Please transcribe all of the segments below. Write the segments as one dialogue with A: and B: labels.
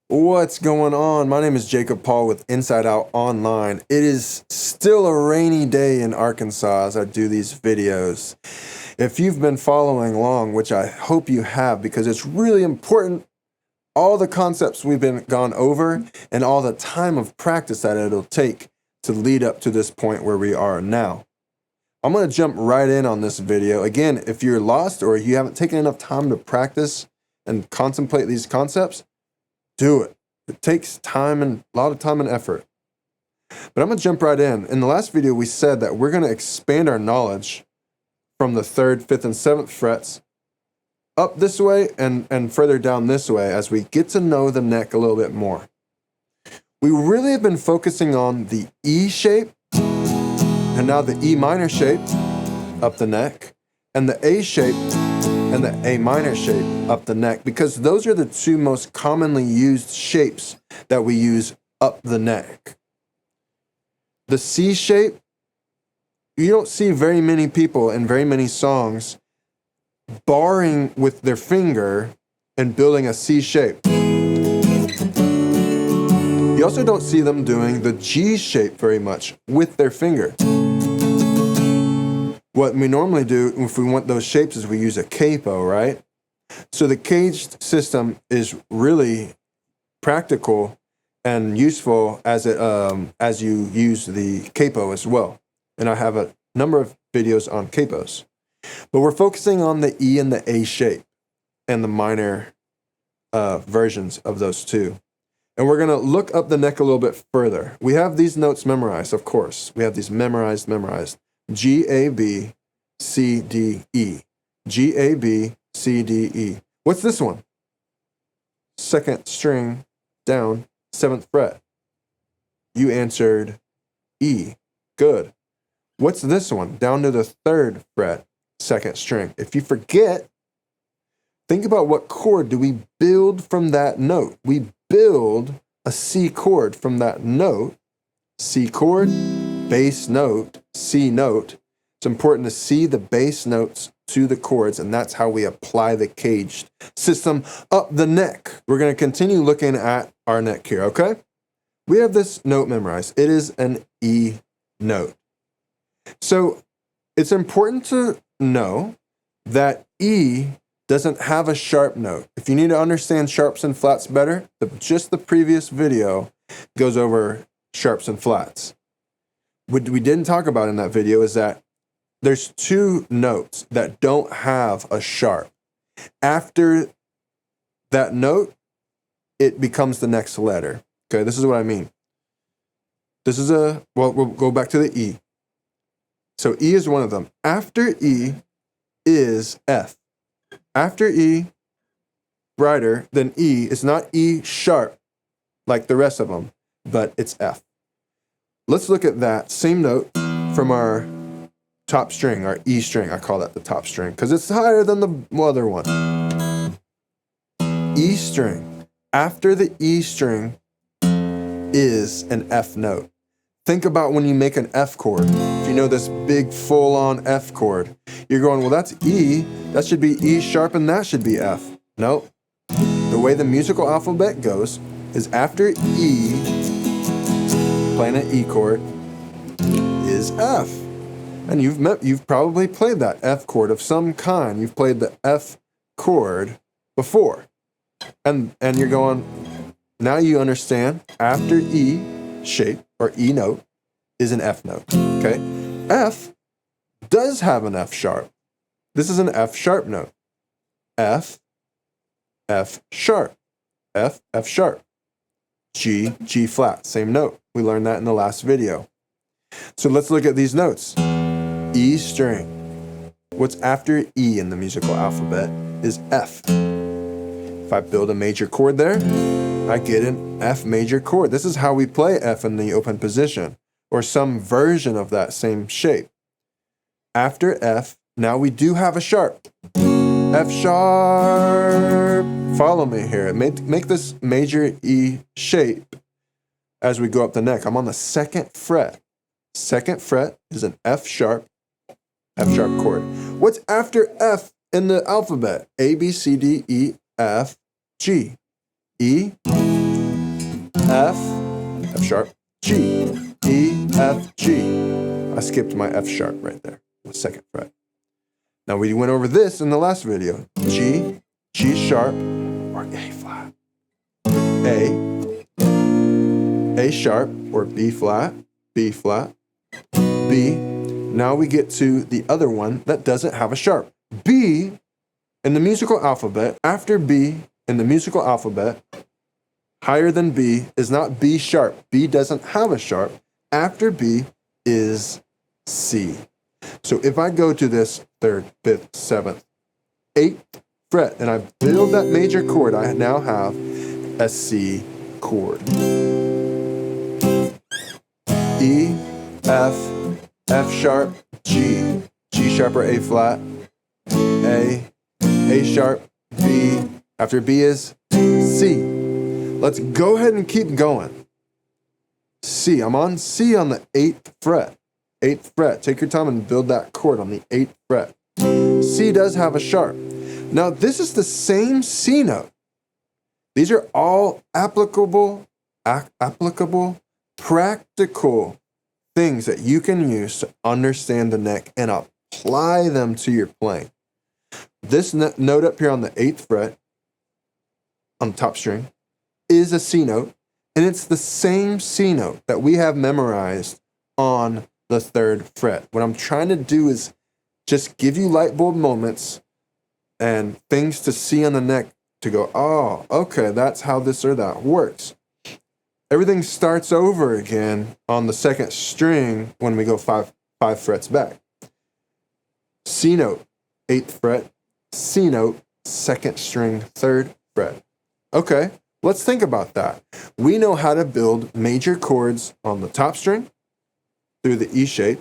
A: What's going on? My name is Jacob Paul with Inside Out Online. It is still a rainy day in Arkansas as I do these videos. If you've been following along, which I hope you have, because it's really important, all the concepts we've been gone over and all the time of practice that it'll take to lead up to this point where we are now. I'm going to jump right in on this video. Again, if you're lost or you haven't taken enough time to practice and contemplate these concepts, do it. It takes time and a lot of time and effort. But I'm going to jump right in. In the last video, we said that we're going to expand our knowledge from the 3rd, 5th, and 7th frets up this way and further down this way as we get to know the neck a little bit more. We really have been focusing on the E shape and now the E minor shape up the neck and the A shape and the A minor shape up the neck, because those are the two most commonly used shapes that we use up the neck. The C shape, you don't see very many people in very many songs barring with their finger and building a C shape. You also don't see them doing the G shape very much with their finger. What we normally do if we want those shapes is we use a capo, right? So the CAGED system is really practical and useful as you use the capo as well. And I have a number of videos on capos. But we're focusing on the E and the A shape and the minor versions of those two. And we're going to look up the neck a little bit further. We have these notes memorized, of course. We have these memorized. G, A, B, C, D, E. G, A, B, C, D, E. What's this one? 2nd string down, 7th fret. You answered E. Good. What's this one? Down to the 3rd fret, 2nd string. If you forget, think about what chord do we build from that note. We build a C chord from that note. C chord, bass note, C note. It's important to see the bass notes to the chords, and that's how we apply the CAGED system up the neck. We're going to continue looking at our neck here, okay? We have this note memorized. It is an E note. So it's important to know that E doesn't have a sharp note. If you need to understand sharps and flats better, just the previous video goes over sharps and flats. What we didn't talk about in that video is that there's 2 notes that don't have a sharp. After that note, it becomes the next letter. Okay, this is what I mean. This is we'll go back to the E. So E is one of them. After E is F. After E, brighter than E, is not E sharp like the rest of them, but it's F. Let's look at that same note from our top string, our E string. I call that the top string because it's higher than the other one. E string. After the E string is an F note. Think about when you make an F chord. If you know this big full-on F chord, you're going, well, that's E. That should be E sharp and that should be F. Nope. The way the musical alphabet goes is after E, playing an E chord, is F. And you've probably played that F chord of some kind. You've played the F chord before. And you're going, now you understand after E shape or E note is an F note. Okay? F does have an F sharp. This is an F sharp note. F, F sharp. F, F sharp. G, G flat. Same note. We learned that in the last video. So let's look at these notes. E string. What's after E in the musical alphabet is F. If I build a major chord there, I get an F major chord. This is how we play F in the open position, or some version of that same shape. After F, now we do have a sharp. F sharp. Follow me here. Make this major E shape as we go up the neck. I'm on the 2nd fret. 2nd fret is an F sharp chord. What's after F in the alphabet? A, B, C, D, E, F, G. E, F, F sharp, G, E, F, G. I skipped my F sharp right there, the second fret. Now we went over this in the last video. G, G sharp, or A flat. A sharp, or B flat, B flat, B. Now we get to the other one that doesn't have a sharp. B in the musical alphabet, after B in the musical alphabet, higher than B is not B sharp. B doesn't have a sharp. After B is C. So if I go to this 3rd, 5th, 7th, 8th fret and I build that major chord, I now have a C chord. E, F, F sharp, G, G sharp or A flat, A sharp, B. After B is C. Let's go ahead and keep going. C, I'm on C on the 8th fret. 8th fret. Take your time and build that chord on the 8th fret. C does have a sharp. Now this is the same C note. These are all applicable, practical things that you can use to understand the neck and apply them to your playing. This note up here on the 8th fret, on the top string, is a C note, and it's the same C note that we have memorized on the 3rd fret. What I'm trying to do is just give you light bulb moments and things to see on the neck to go, oh, okay, that's how this or that works. Everything starts over again on the 2nd string when we go five frets back. C note, 8th fret, C note, 2nd string, 3rd fret. Okay, let's think about that. We know how to build major chords on the top string through the E shape,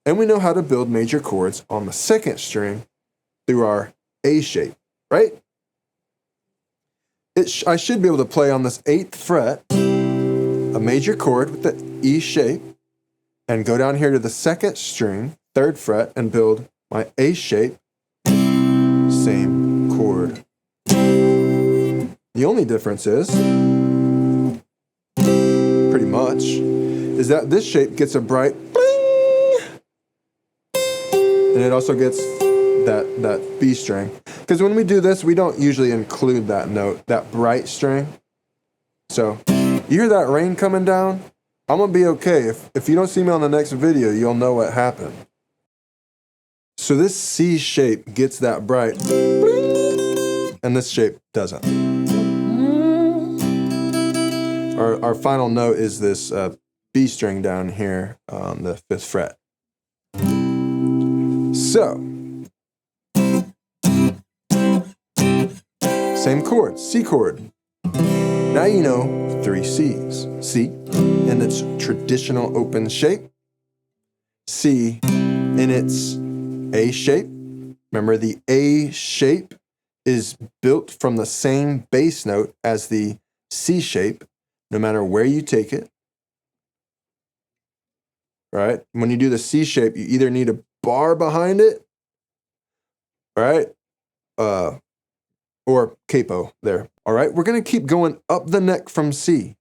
A: and we know how to build major chords on the 2nd string through our A shape, right? I should be able to play on this 8th fret a major chord with the E shape and go down here to the 2nd string, 3rd fret, and build my A shape, same chord. The only difference is, pretty much, is that this shape gets a bright bling, and it also gets that B string. Because when we do this, we don't usually include that note, that bright string. So, you hear that rain coming down? I'm going to be okay. If you don't see me on the next video, you'll know what happened. So this C shape gets that bright, and this shape doesn't. Our final note is this B string down here on the 5th fret. So, same chord, C chord. Now you know 3 C's. C in its traditional open shape. C in its A shape. Remember, the A shape is built from the same bass note as the C shape, no matter where you take it. Right? When you do the C shape, you either need a bar behind it, right? Or capo there. All right, we're going to keep going up the neck from C.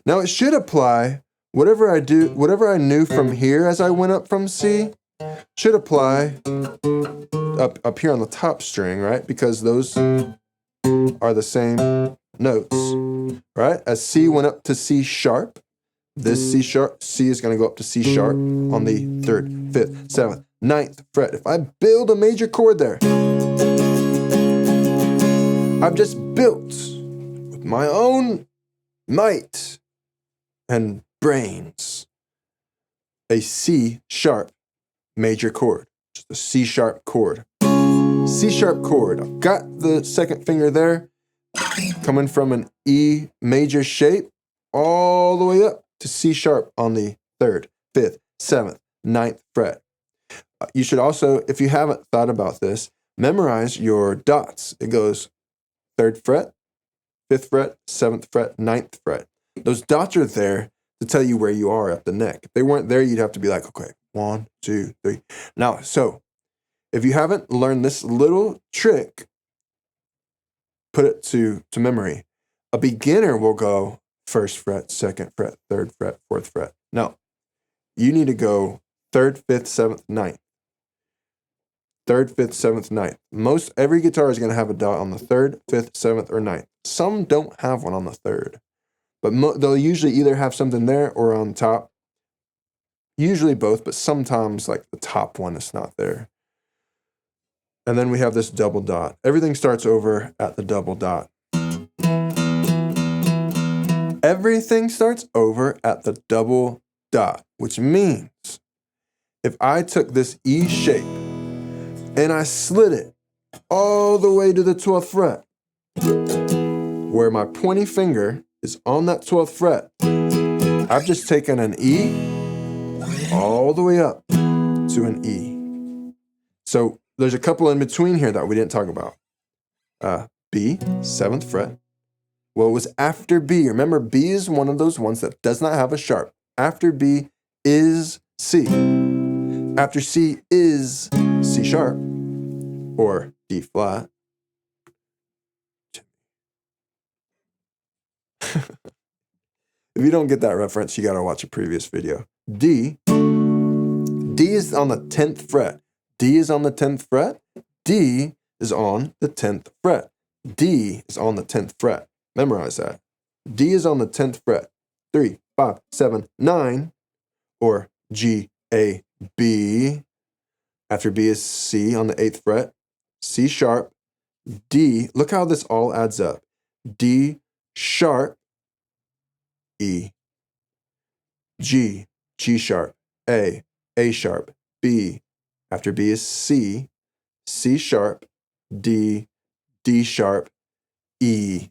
A: Now it should apply whatever I knew from here as I went up from C should apply up here on the top string, right? Because those are the same notes, right? As C went up to C sharp, this C is going to go up to C sharp on the 3rd, 5th, 7th, 9th fret. If I build a major chord there, I've just built with my own might and brains a C sharp major chord, just a C sharp chord. C sharp chord. I've got the 2nd finger there, coming from an E major shape all the way up to C sharp on the 3rd, 5th, 7th, 9th fret. You should also, if you haven't thought about this, memorize your dots. It goes 3rd fret, 5th fret, 7th fret, 9th fret. Those dots are there to tell you where you are at the neck. If they weren't there, you'd have to be like, okay, 1, 2, 3. Now, so if you haven't learned this little trick, put it to memory. A beginner will go first fret, second fret, third fret, fourth fret. No, you need to go third, fifth, seventh, ninth. Third, fifth, seventh, ninth. Every guitar is going to have a dot on the third, fifth, seventh, or ninth. Some don't have one on the third, but they'll usually either have something there or on top. Usually both, but sometimes like the top one is not there. And then we have this double dot. Everything starts over at the double dot. Everything starts over at the double dot, which means if I took this E shape and I slid it all the way to the 12th fret, where my pointy finger is on that 12th fret, I've just taken an E all the way up to an E. So there's a couple in between here that we didn't talk about. B, 7th fret. Well, it was after B. Remember, B is one of those ones that does not have a sharp. After B is C. After C is C sharp or D flat. If you don't get that reference, you got to watch a previous video. D is on the 10th fret. D is on the 10th fret. D is on the 10th fret. D is on the 10th fret. Memorize that. D is on the 10th fret. 3, 5, 7, 9, or G, A, B. After B is C on the 8th fret. C sharp, D. Look how this all adds up. D sharp, E. G, G sharp, A sharp, B. After B is C, C sharp, D, D sharp, E.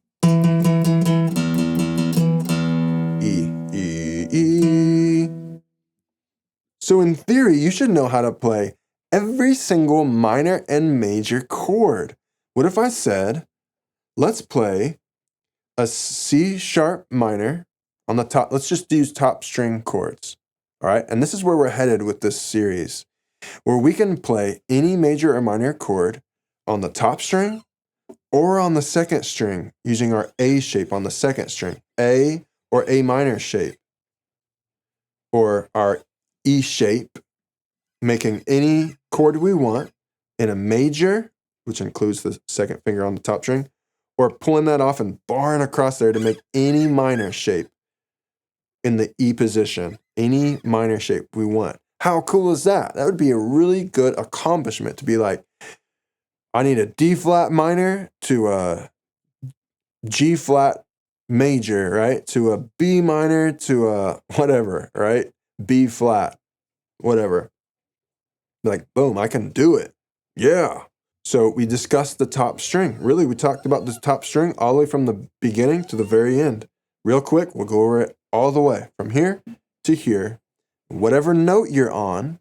A: E. So in theory, you should know how to play every single minor and major chord. What if I said, let's play a C sharp minor on the top? Let's just use top string chords. All right. And this is where we're headed with this series, where we can play any major or minor chord on the top string or on the second string using our A shape on the second string, A or A minor shape, or our E shape, making any chord we want in a major, which includes the second finger on the top string, or pulling that off and barring across there to make any minor shape in the E position, any minor shape we want. How cool is that? That would be a really good accomplishment to be like, I need a D flat minor to a G flat major, right? To a B minor to a whatever, right? B flat, whatever. Like, boom, I can do it. Yeah. So we discussed the top string. Really, we talked about this top string all the way from the beginning to the very end. Real quick, we'll go over it all the way from here to here. Whatever note you're on,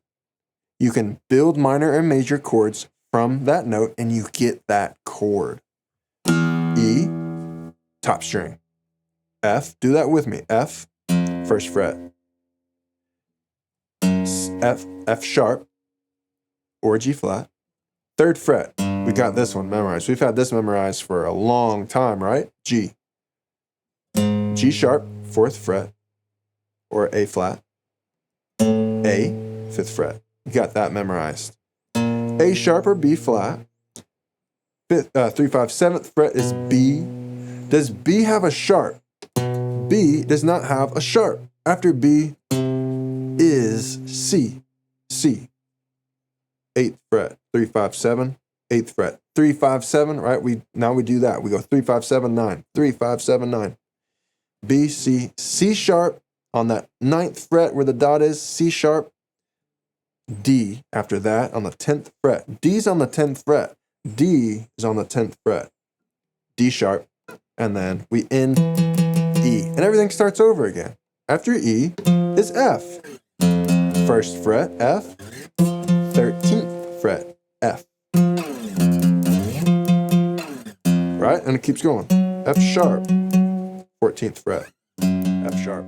A: you can build minor and major chords from that note and you get that chord. E, top string. F, do that with me. F, first fret. F sharp or G flat. Third fret. We got this one memorized. We've had this memorized for a long time, right? G. G sharp, fourth fret, or A flat. A, fifth fret. You got that memorized. A sharp or B flat. 3, 5, 7th fret is B. Does B have a sharp? B does not have a sharp. After B is C. C. 8th fret. 3, 5, 7. 8th fret. 3, 5, 7, right? Now we do that. We go 3, 5, 7, 9. 3, 5, 7, 9. B, C, C sharp on that 9th fret where the dot is, C sharp, D after that on the 10th fret. D's on the 10th fret. D is on the 10th fret. D sharp, and then we end E. And everything starts over again. After E is F. First fret, F. 13th fret, F. Right? And it keeps going. F sharp. 14th fret, F sharp.